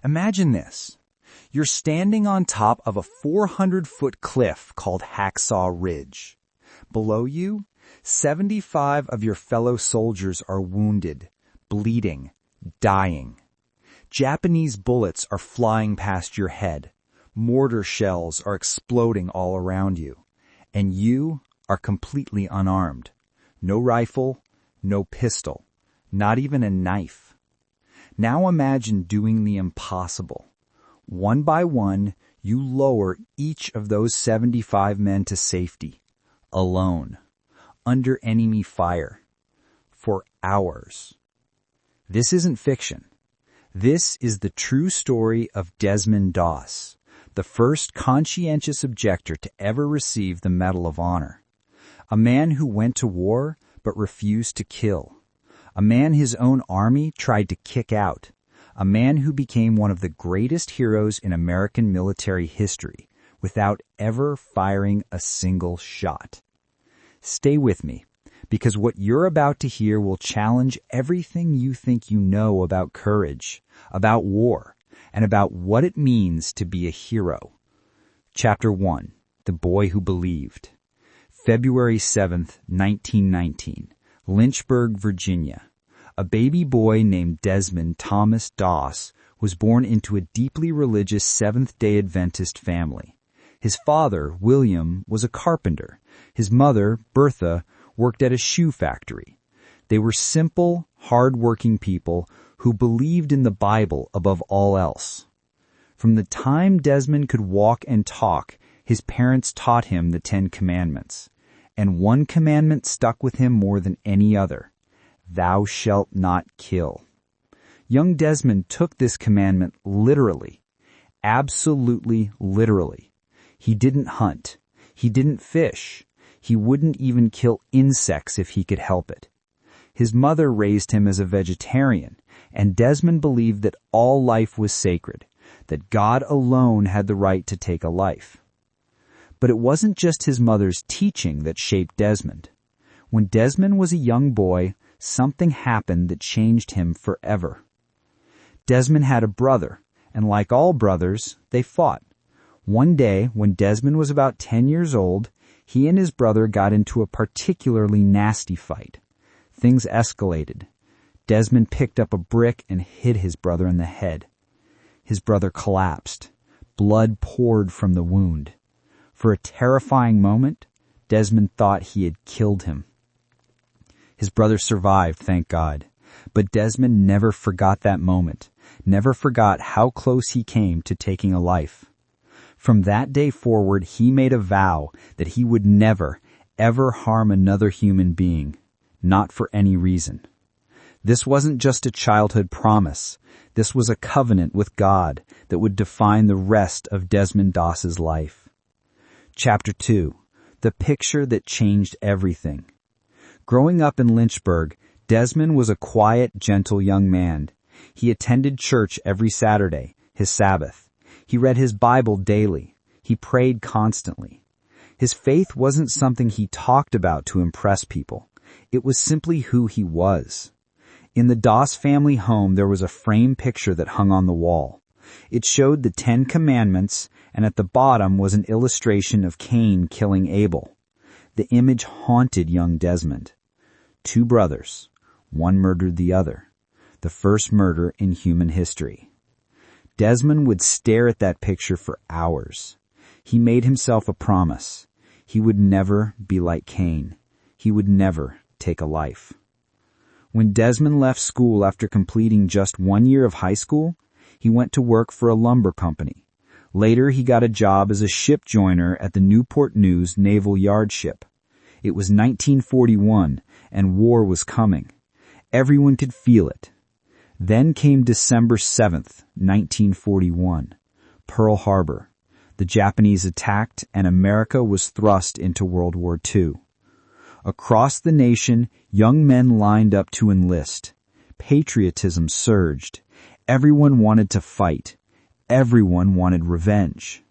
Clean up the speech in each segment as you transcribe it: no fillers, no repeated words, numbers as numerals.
Imagine this. You're standing on top of a 400-foot cliff called Hacksaw Ridge. Below you, 75 of your fellow soldiers are wounded, bleeding, dying. Japanese bullets are flying past your head. Mortar shells are exploding all around you. And you are completely unarmed. No rifle, no pistol, not even a knife. Now imagine doing the impossible. One by one, you lower each of those 75 men to safety, alone, under enemy fire, for hours. This isn't fiction. This is the true story of Desmond Doss, the first conscientious objector to ever receive the Medal of Honor. A man who went to war but refused to kill. A man his own army tried to kick out. A man who became one of the greatest heroes in American military history without ever firing a single shot. Stay with me, because what you're about to hear will challenge everything you think you know about courage, about war, and about what it means to be a hero. Chapter 1. The Boy Who Believed. February 7th, 1919. Lynchburg, Virginia. A baby boy named Desmond Thomas Doss was born into a deeply religious Seventh-day Adventist family. His father, William, was a carpenter. His mother, Bertha, worked at a shoe factory. They were simple, hard-working people who believed in the Bible above all else. From the time Desmond could walk and talk, his parents taught him the 10 Commandments. And one commandment stuck with him more than any other. Thou shalt not kill. Young Desmond took this commandment literally. Absolutely literally. He didn't hunt. He didn't fish. He wouldn't even kill insects if he could help it. His mother raised him as a vegetarian, and Desmond believed that all life was sacred, that God alone had the right to take a life. But it wasn't just his mother's teaching that shaped Desmond. When Desmond was a young boy, something happened that changed him forever. Desmond had a brother, and like all brothers, they fought. One day, when Desmond was about 10 years old, he and his brother got into a particularly nasty fight. Things escalated. Desmond picked up a brick and hit his brother in the head. His brother collapsed. Blood poured from the wound. For a terrifying moment, Desmond thought he had killed him. His brother survived, thank God. But Desmond never forgot that moment, never forgot how close he came to taking a life. From that day forward, he made a vow that he would never, ever harm another human being, not for any reason. This wasn't just a childhood promise. This was a covenant with God that would define the rest of Desmond Doss's life. Chapter 2. The Picture That Changed Everything. Growing up in Lynchburg, Desmond was a quiet, gentle young man. He attended church every Saturday, his Sabbath. He read his Bible daily. He prayed constantly. His faith wasn't something he talked about to impress people. It was simply who he was. In the Doss family home, there was a framed picture that hung on the wall. It showed the 10 Commandments, and at the bottom was an illustration of Cain killing Abel. The image haunted young Desmond. 2 brothers. One murdered the other. The first murder in human history. Desmond would stare at that picture for hours. He made himself a promise. He would never be like Cain. He would never take a life. When Desmond left school after completing just 1 year of high school, he went to work for a lumber company. Later, he got a job as a ship joiner at the Newport News Naval Yard ship. It was 1941, and war was coming. Everyone could feel it. Then came December 7th, 1941, Pearl Harbor. The Japanese attacked, and America was thrust into World War II. Across the nation, young men lined up to enlist. Patriotism surged. Everyone wanted to fight. Everyone wanted revenge.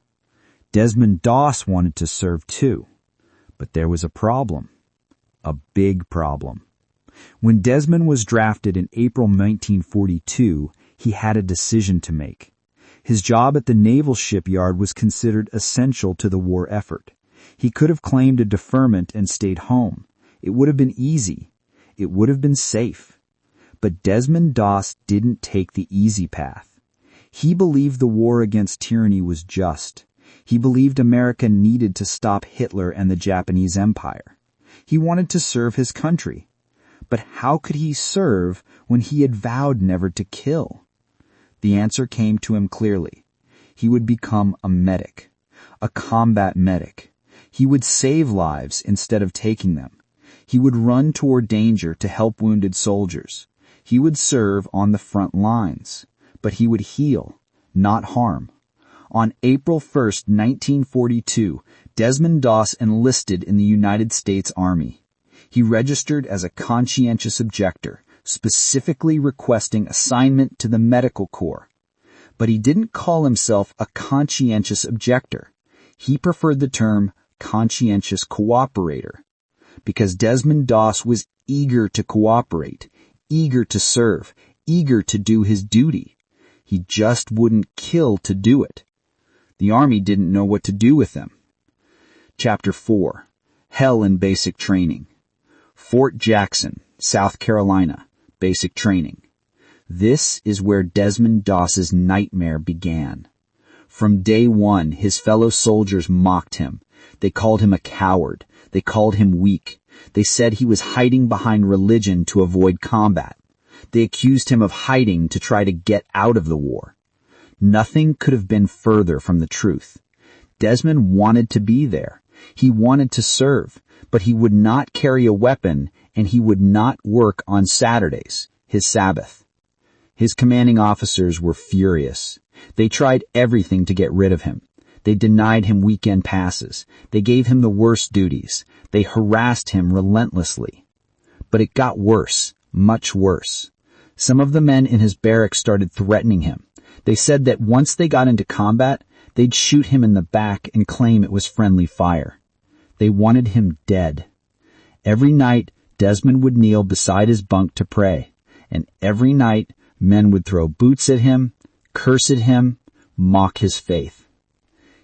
Desmond Doss wanted to serve too. But there was a problem. A big problem. When Desmond was drafted in April 1942, he had a decision to make. His job at the naval shipyard was considered essential to the war effort. He could have claimed a deferment and stayed home. It would have been easy. It would have been safe. But Desmond Doss didn't take the easy path. He believed the war against tyranny was just. He believed America needed to stop Hitler and the Japanese Empire. He wanted to serve his country. But how could he serve when he had vowed never to kill? The answer came to him clearly. He would become a medic, a combat medic. He would save lives instead of taking them. He would run toward danger to help wounded soldiers. He would serve on the front lines, but he would heal, not harm. On April 1st, 1942, Desmond Doss enlisted in the United States Army. He registered as a conscientious objector, specifically requesting assignment to the medical corps. But he didn't call himself a conscientious objector. He preferred the term conscientious cooperator, because Desmond Doss was eager to cooperate, eager to serve, eager to do his duty. He just wouldn't kill to do it. The Army didn't know what to do with him. Chapter 4. Hell in Basic Training. Fort Jackson, South Carolina. Basic training. This is where Desmond Doss's nightmare began. From day one, his fellow soldiers mocked him. They called him a coward. They called him weak. They said he was hiding behind religion to avoid combat. They accused him of hiding to try to get out of the war. Nothing could have been further from the truth. Desmond wanted to be there. He wanted to serve, but he would not carry a weapon, and he would not work on Saturdays, his Sabbath. His commanding officers were furious. They tried everything to get rid of him. They denied him weekend passes. They gave him the worst duties. They harassed him relentlessly. But it got worse, much worse. Some of the men in his barracks started threatening him. They said that once they got into combat, they'd shoot him in the back and claim it was friendly fire. They wanted him dead. Every night, Desmond would kneel beside his bunk to pray, and every night, men would throw boots at him, curse at him, mock his faith.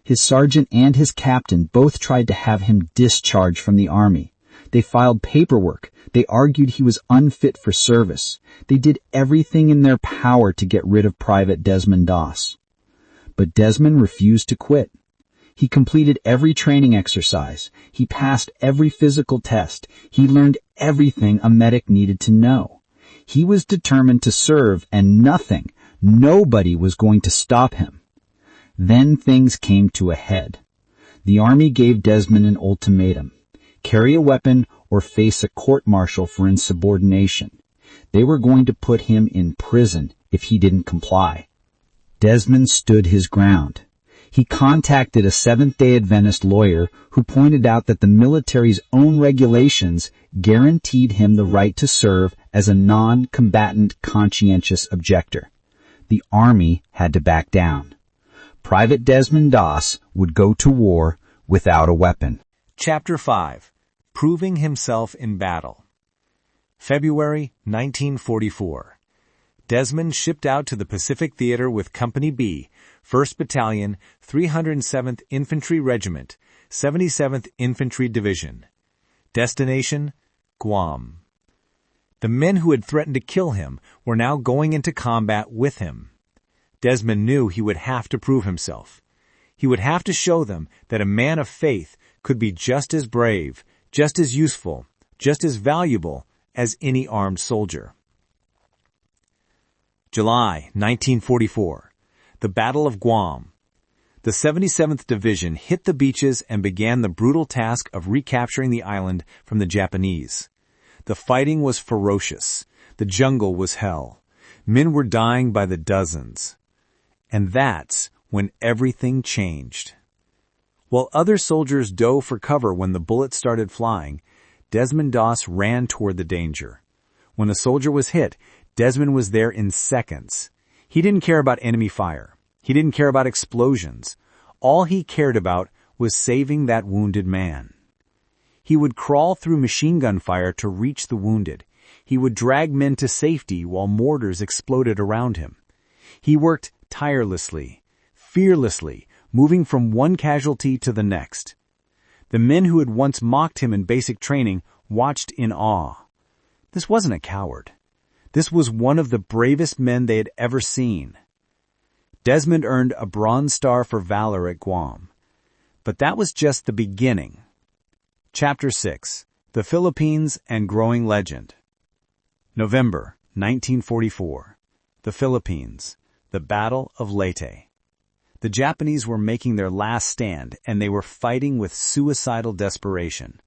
His sergeant and his captain both tried to have him discharged from the Army. They filed paperwork. They argued he was unfit for service. They did everything in their power to get rid of Private Desmond Doss. But Desmond refused to quit. He completed every training exercise. He passed every physical test. He learned everything a medic needed to know. He was determined to serve, and nothing, nobody was going to stop him. Then things came to a head. The Army gave Desmond an ultimatum: carry a weapon or face a court-martial for insubordination. They were going to put him in prison if he didn't comply. Desmond stood his ground. He contacted a Seventh-day Adventist lawyer who pointed out that the military's own regulations guaranteed him the right to serve as a non-combatant conscientious objector. The Army had to back down. Private Desmond Doss would go to war without a weapon. Chapter 5. Proving Himself in Battle. February 1944. Desmond shipped out to the Pacific Theater with Company B, 1st Battalion, 307th Infantry Regiment, 77th Infantry Division. Destination: Guam. The men who had threatened to kill him were now going into combat with him. Desmond knew he would have to prove himself. He would have to show them that a man of faith could be just as brave, just as useful, just as valuable as any armed soldier. July 1944. The Battle of Guam. The 77th Division hit the beaches and began the brutal task of recapturing the island from the Japanese. The fighting was ferocious. The jungle was hell. Men were dying by the dozens. And that's when everything changed. While other soldiers dove for cover when the bullets started flying, Desmond Doss ran toward the danger. When a soldier was hit, Desmond was there in seconds. He didn't care about enemy fire. He didn't care about explosions. All he cared about was saving that wounded man. He would crawl through machine gun fire to reach the wounded. He would drag men to safety while mortars exploded around him. He worked tirelessly, fearlessly, moving from one casualty to the next. The men who had once mocked him in basic training watched in awe. This wasn't a coward. This was one of the bravest men they had ever seen. Desmond earned a Bronze Star for valor at Guam. But that was just the beginning. Chapter 6. The Philippines and Growing Legend. November 1944. The Philippines. The Battle of Leyte. The Japanese were making their last stand, and they were fighting with suicidal desperation.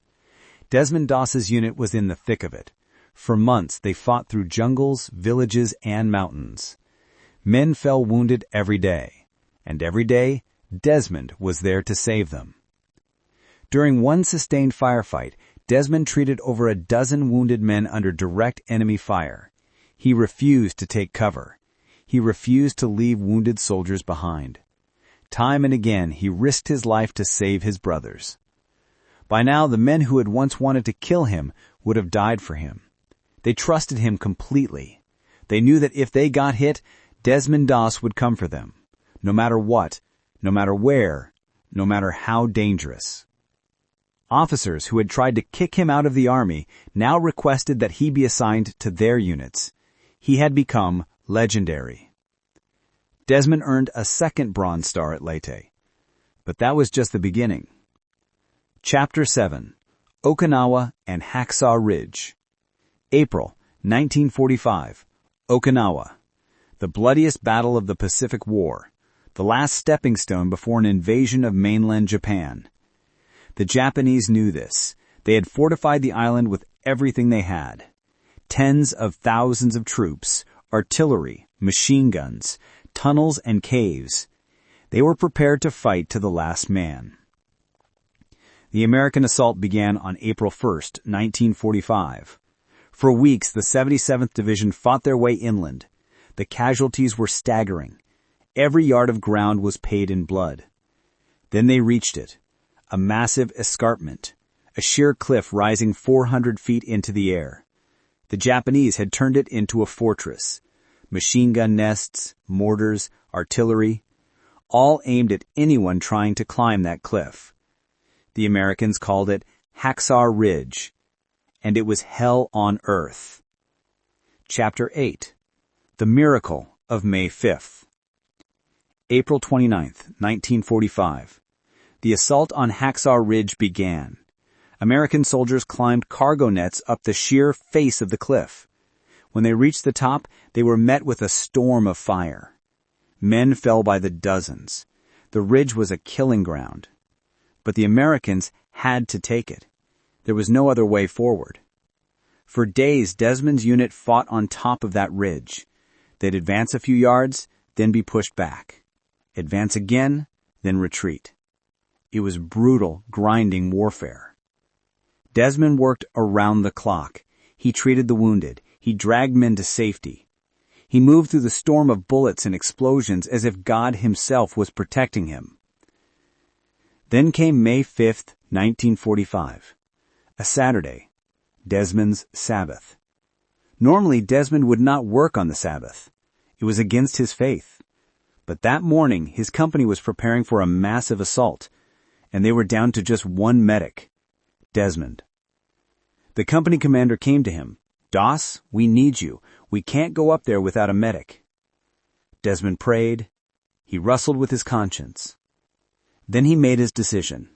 Desmond Doss's unit was in the thick of it. For months they fought through jungles, villages, and mountains. Men fell wounded every day, and every day Desmond was there to save them. During one sustained firefight, Desmond treated over a dozen wounded men under direct enemy fire. He refused to take cover. He refused to leave wounded soldiers behind. Time and again he risked his life to save his brothers. By now the men who had once wanted to kill him would have died for him. They trusted him completely. They knew that if they got hit, Desmond Doss would come for them, no matter what, no matter where, no matter how dangerous. Officers who had tried to kick him out of the army now requested that he be assigned to their units. He had become legendary. Desmond earned a second Bronze Star at Leyte. But that was just the beginning. Chapter 7. Okinawa and Hacksaw Ridge. April 1945. Okinawa. The bloodiest battle of the Pacific War. The last stepping stone before an invasion of mainland Japan. The Japanese knew this. They had fortified the island with everything they had. Tens of thousands of troops, artillery, machine guns, tunnels, and caves. They were prepared to fight to the last man. The American assault began on April 1st, 1945. For weeks, the 77th Division fought their way inland. The casualties were staggering. Every yard of ground was paid in blood. Then they reached it. A massive escarpment. A sheer cliff rising 400 feet into the air. The Japanese had turned it into a fortress. Machine gun nests, mortars, artillery, all aimed at anyone trying to climb that cliff. The Americans called it Hacksaw Ridge, and it was hell on earth. Chapter 8. The Miracle of May 5th. April 29th, 1945. The assault on Hacksaw Ridge began. American soldiers climbed cargo nets up the sheer face of the cliff. When they reached the top, they were met with a storm of fire. Men fell by the dozens. The ridge was a killing ground. But the Americans had to take it. There was no other way forward. For days, Desmond's unit fought on top of that ridge. They'd advance a few yards, then be pushed back. Advance again, then retreat. It was brutal, grinding warfare. Desmond worked around the clock. He treated the wounded. He dragged men to safety. He moved through the storm of bullets and explosions as if God himself was protecting him. Then came May 5th, 1945. A Saturday. Desmond's Sabbath. Normally, Desmond would not work on the Sabbath. It was against his faith. But that morning, his company was preparing for a massive assault, and they were down to just one medic, Desmond. The company commander came to him. "Doss, we need you. We can't go up there without a medic." Desmond prayed. He wrestled with his conscience. Then he made his decision.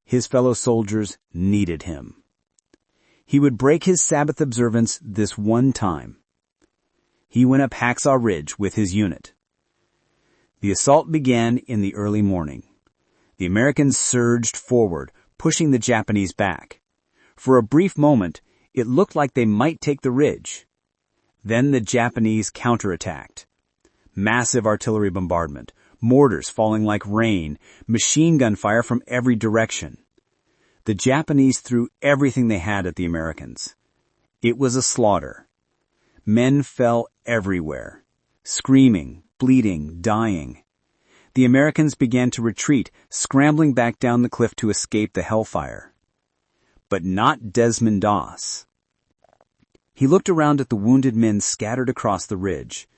His fellow soldiers needed him. He would break his Sabbath observance this one time. He went up Hacksaw Ridge with his unit. The assault began in the early morning. The Americans surged forward, pushing the Japanese back. For a brief moment, it looked like they might take the ridge. Then the Japanese counterattacked. Massive artillery bombardment, mortars falling like rain, machine gun fire from every direction. The Japanese threw everything they had at the Americans. It was a slaughter. Men fell everywhere, screaming, bleeding, dying. The Americans began to retreat, scrambling back down the cliff to escape the hellfire. But not Desmond Doss. He looked around at the wounded men scattered across the ridge.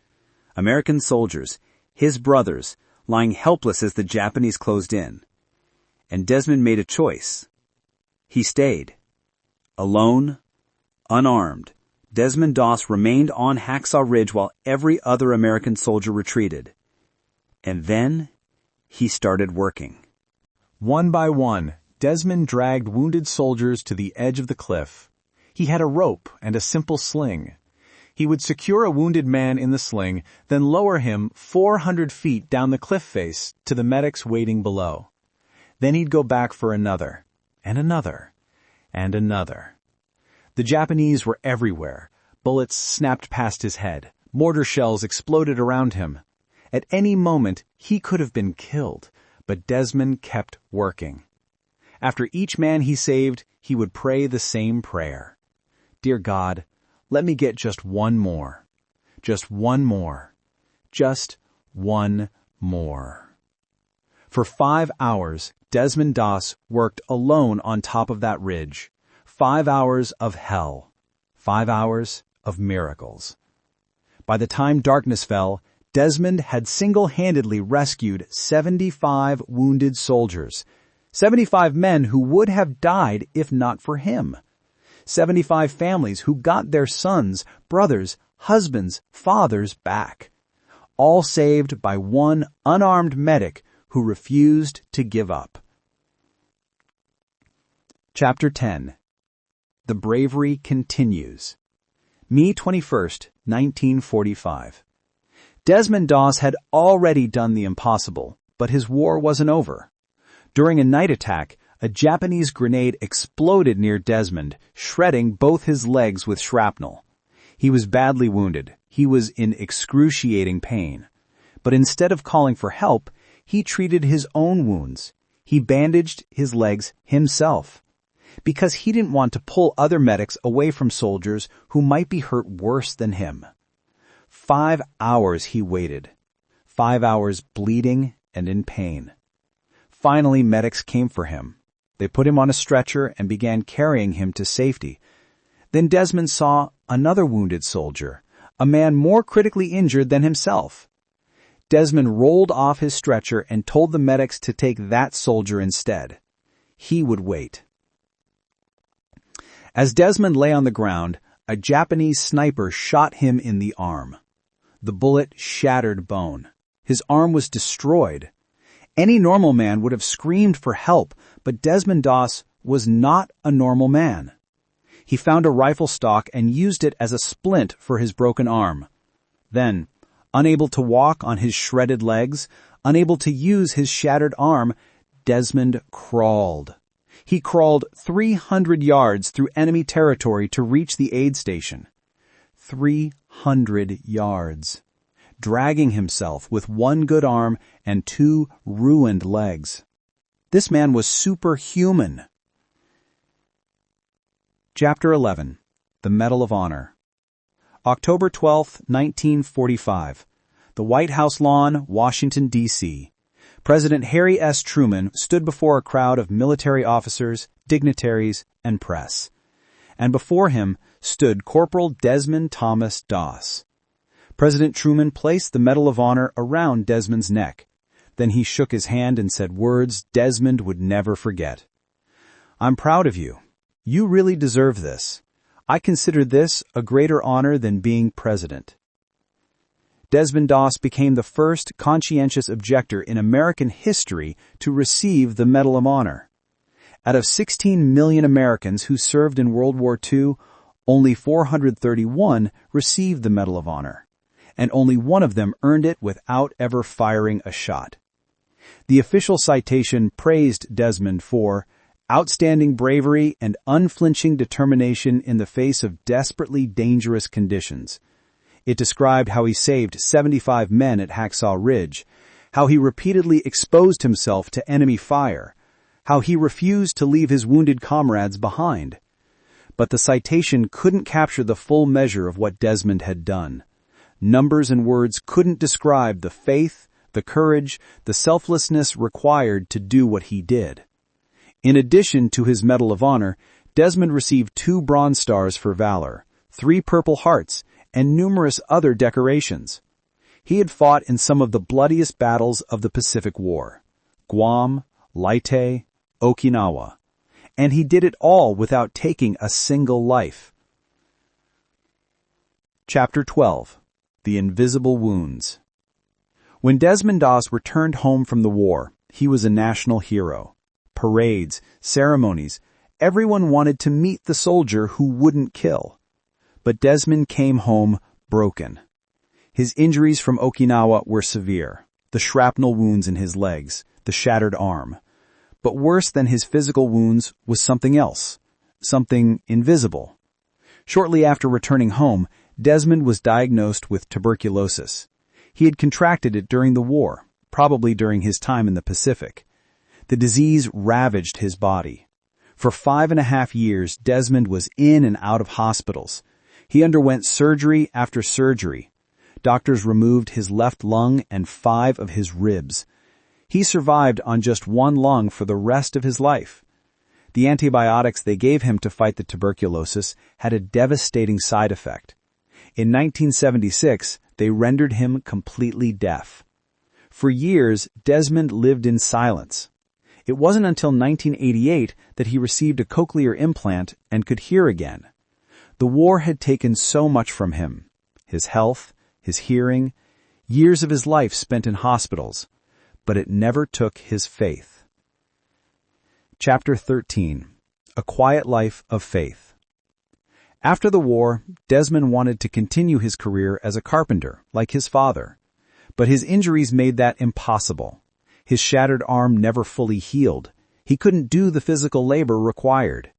American soldiers, his brothers, lying helpless as the Japanese closed in. And Desmond made a choice. He stayed. Alone, unarmed, Desmond Doss remained on Hacksaw Ridge while every other American soldier retreated. And then he started working. One by one, Desmond dragged wounded soldiers to the edge of the cliff. He had a rope and a simple sling. He would secure a wounded man in the sling, then lower him 400 feet down the cliff face to the medics waiting below. Then he'd go back for another, and another, and another. The Japanese were everywhere. Bullets snapped past his head. Mortar shells exploded around him. At any moment, he could have been killed, but Desmond kept working. After each man he saved, he would pray the same prayer. Dear God, let me get just one more. Just one more. Just one more. For 5 hours, Desmond Doss worked alone on top of that ridge. 5 hours of hell. 5 hours of miracles. By the time darkness fell, Desmond had single-handedly rescued 75 wounded soldiers. 75 men who would have died if not for him. 75 families who got their sons, brothers, husbands, fathers back. All saved by one unarmed medic who refused to give up. Chapter 10. The Bravery Continues. May 21st, 1945. Desmond Doss had already done the impossible, but his war wasn't over. During a night attack, a Japanese grenade exploded near Desmond, shredding both his legs with shrapnel. He was badly wounded. He was in excruciating pain. But instead of calling for help, he treated his own wounds. He bandaged his legs himself. Because he didn't want to pull other medics away from soldiers who might be hurt worse than him. 5 hours he waited. 5 hours bleeding and in pain. Finally, medics came for him. They put him on a stretcher and began carrying him to safety. Then Desmond saw another wounded soldier, a man more critically injured than himself. Desmond rolled off his stretcher and told the medics to take that soldier instead. He would wait. As Desmond lay on the ground, a Japanese sniper shot him in the arm. The bullet shattered bone. His arm was destroyed. Any normal man would have screamed for help, but Desmond Doss was not a normal man. He found a rifle stock and used it as a splint for his broken arm. Then, unable to walk on his shredded legs, unable to use his shattered arm, Desmond crawled. He crawled 300 yards through enemy territory to reach the aid station. 300 yards. Dragging himself with one good arm and 2 ruined legs. This man was superhuman. Chapter 11. The Medal of Honor. October 12, 1945. The White House lawn, Washington, D.C. President Harry S. Truman stood before a crowd of military officers, dignitaries, and press. And before him stood Corporal Desmond Thomas Doss. President Truman placed the Medal of Honor around Desmond's neck. Then he shook his hand and said words Desmond would never forget. "I'm proud of you. You really deserve this. I consider this a greater honor than being president." Desmond Doss became the first conscientious objector in American history to receive the Medal of Honor. Out of 16 million Americans who served in World War II, only 431 received the Medal of Honor, and only one of them earned it without ever firing a shot. The official citation praised Desmond for outstanding bravery and unflinching determination in the face of desperately dangerous conditions. It described how he saved 75 men at Hacksaw Ridge, how he repeatedly exposed himself to enemy fire, how he refused to leave his wounded comrades behind. But the citation couldn't capture the full measure of what Desmond had done. Numbers and words couldn't describe the faith, the courage, the selflessness required to do what he did. In addition to his Medal of Honor, Desmond received 2 Bronze Stars for valor, 3 Purple Hearts, and numerous other decorations. He had fought in some of the bloodiest battles of the Pacific War: Guam, Leyte, Okinawa. And he did it all without taking a single life. Chapter 12. The Invisible Wounds. When Desmond Doss returned home from the war, he was a national hero. Parades, ceremonies, everyone wanted to meet the soldier who wouldn't kill. But Desmond came home broken. His injuries from Okinawa were severe: the shrapnel wounds in his legs, the shattered arm. But worse than his physical wounds was something else, something invisible. Shortly after returning home, Desmond was diagnosed with tuberculosis. He had contracted it during the war, probably during his time in the Pacific. The disease ravaged his body. For 5.5 years, Desmond was in and out of hospitals. He underwent surgery after surgery. Doctors removed his left lung and 5 of his ribs. He survived on just 1 lung for the rest of his life. The antibiotics they gave him to fight the tuberculosis had a devastating side effect. In 1976, they rendered him completely deaf. For years, Desmond lived in silence. It wasn't until 1988 that he received a cochlear implant and could hear again. The war had taken so much from him: his health, his hearing, years of his life spent in hospitals. But it never took his faith. Chapter 13. A Quiet Life of Faith. After the war, Desmond wanted to continue his career as a carpenter, like his father. But his injuries made that impossible. His shattered arm never fully healed. He couldn't do the physical labor required.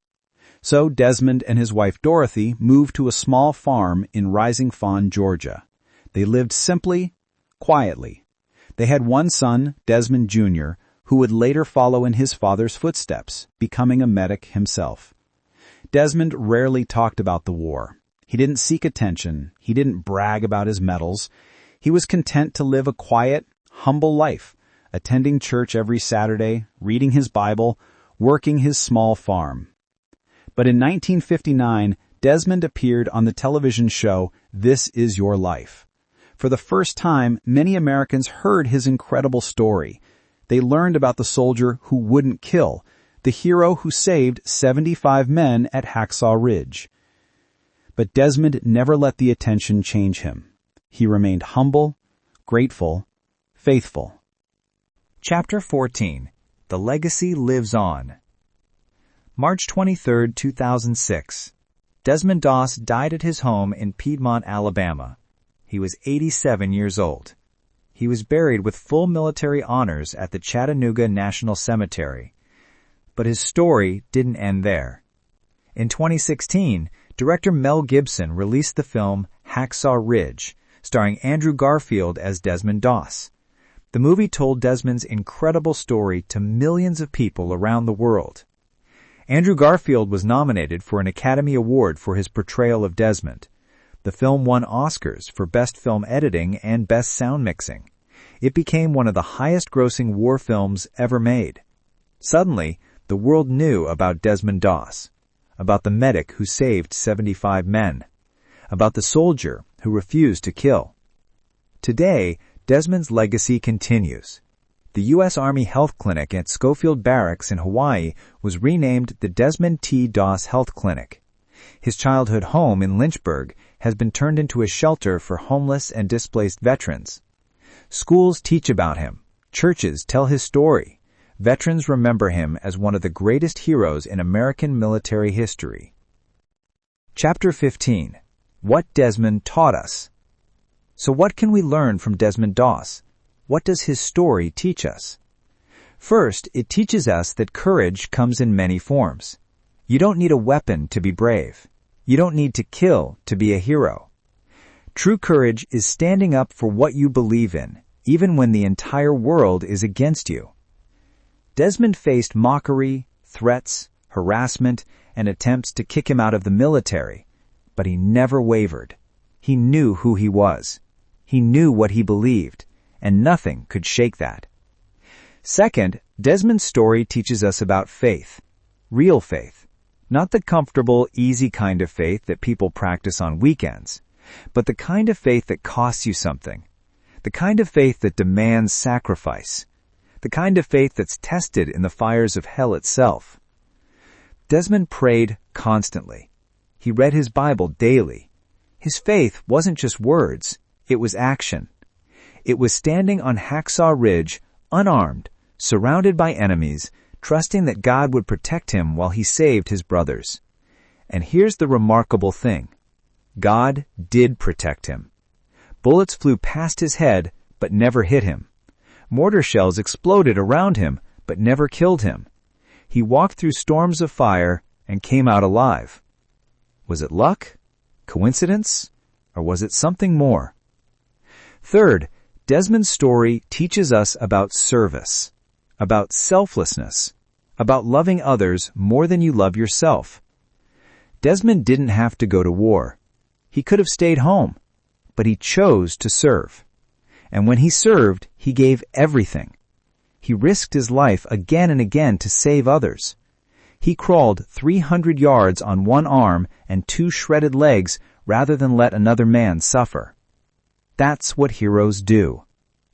So Desmond and his wife Dorothy moved to a small farm in Rising Fawn, Georgia. They lived simply, quietly. They had one son, Desmond Jr., who would later follow in his father's footsteps, becoming a medic himself. Desmond rarely talked about the war. He didn't seek attention. He didn't brag about his medals. He was content to live a quiet, humble life, attending church every Saturday, reading his Bible, working his small farm. But in 1959, Desmond appeared on the television show This Is Your Life. For the first time, many Americans heard his incredible story. They learned about the soldier who wouldn't kill, the hero who saved 75 men at Hacksaw Ridge. But Desmond never let the attention change him. He remained humble, grateful, faithful. Chapter 14. The Legacy Lives On. March 23, 2006. Desmond Doss died at his home in Piedmont, Alabama. He was 87 years old. He was buried with full military honors at the Chattanooga National Cemetery. But his story didn't end there. In 2016, director Mel Gibson released the film Hacksaw Ridge, starring Andrew Garfield as Desmond Doss. The movie told Desmond's incredible story to millions of people around the world. Andrew Garfield was nominated for an Academy Award for his portrayal of Desmond. The film won Oscars for Best Film Editing and Best Sound Mixing. It became one of the highest-grossing war films ever made. Suddenly, the world knew about Desmond Doss, about the medic who saved 75 men, about the soldier who refused to kill. Today, Desmond's legacy continues. The U.S. Army Health Clinic at Schofield Barracks in Hawaii was renamed the Desmond T. Doss Health Clinic. His childhood home in Lynchburg has been turned into a shelter for homeless and displaced veterans. Schools teach about him. Churches tell his story. Veterans remember him as one of the greatest heroes in American military history. Chapter 15. What Desmond Taught Us. So what can we learn from Desmond Doss? What does his story teach us? First, it teaches us that courage comes in many forms. You don't need a weapon to be brave. You don't need to kill to be a hero. True courage is standing up for what you believe in, even when the entire world is against you. Desmond faced mockery, threats, harassment, and attempts to kick him out of the military, but he never wavered. He knew who he was. He knew what he believed, and nothing could shake that. Second, Desmond's story teaches us about faith, real faith, not the comfortable, easy kind of faith that people practice on weekends, but the kind of faith that costs you something, The kind of faith that demands sacrifice. The kind of faith that's tested in the fires of hell itself. Desmond prayed constantly. He read his Bible daily. His faith wasn't just words, it was action. It was standing on Hacksaw Ridge, unarmed, surrounded by enemies, trusting that God would protect him while he saved his brothers. And here's the remarkable thing. God did protect him. Bullets flew past his head, but never hit him. Mortar shells exploded around him, but never killed him. He walked through storms of fire and came out alive. Was it luck? Coincidence? Or was it something more? Third, Desmond's story teaches us about service, about selflessness, about loving others more than you love yourself. Desmond didn't have to go to war. He could have stayed home, but he chose to serve. And when he served, he gave everything. He risked his life again and again to save others. He crawled 300 yards on one arm and 2 shredded legs rather than let another man suffer. That's what heroes do.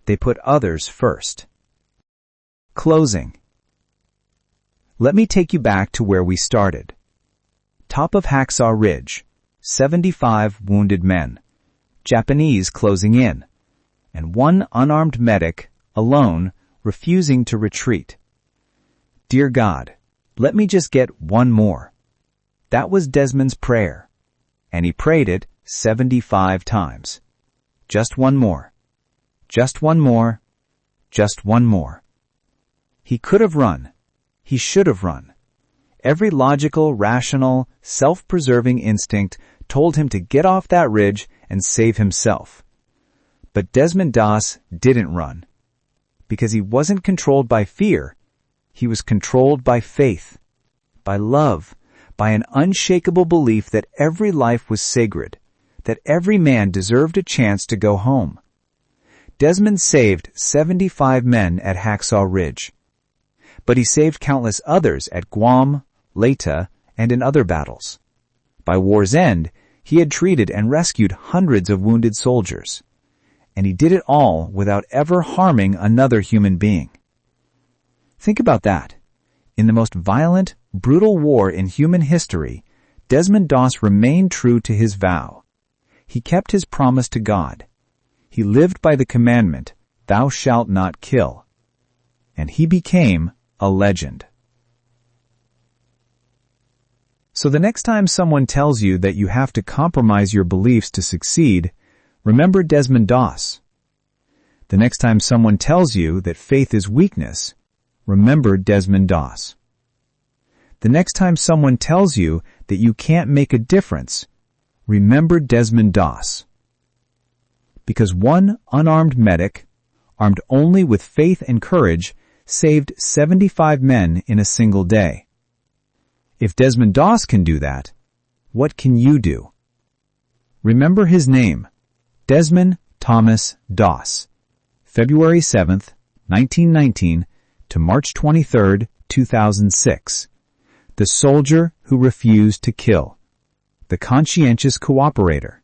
They put others first. Closing. Let me take you back to where we started. Top of Hacksaw Ridge, 75 wounded men, Japanese closing in, and one unarmed medic, alone, refusing to retreat. Dear God, let me just get one more. That was Desmond's prayer, and he prayed it 75 times. Just one more. Just one more. Just one more. He could have run. He should have run. Every logical, rational, self-preserving instinct told him to get off that ridge and save himself. But Desmond Doss didn't run. Because he wasn't controlled by fear. He was controlled by faith, by love, by an unshakable belief that every life was sacred, that every man deserved a chance to go home. Desmond saved 75 men at Hacksaw Ridge. But he saved countless others at Guam, Leyte, and in other battles. By war's end, he had treated and rescued hundreds of wounded soldiers. And he did it all without ever harming another human being. Think about that. In the most violent, brutal war in human history, Desmond Doss remained true to his vow. He kept his promise to God. He lived by the commandment, "Thou shalt not kill." And he became a legend. So the next time someone tells you that you have to compromise your beliefs to succeed, remember Desmond Doss. The next time someone tells you that faith is weakness, remember Desmond Doss. The next time someone tells you that you can't make a difference, remember Desmond Doss. Because one unarmed medic, armed only with faith and courage, saved 75 men in a single day. If Desmond Doss can do that, what can you do? Remember his name, Desmond Thomas Doss, February 7th, 1919 to March 23rd, 2006. The soldier who refused to kill. The conscientious cooperator.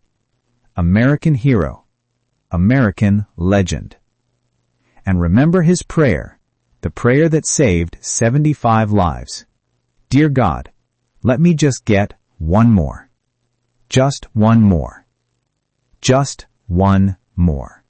American hero. American legend. And remember his prayer, the prayer that saved 75 lives. Dear God, let me just get one more. Just one more. Just one more.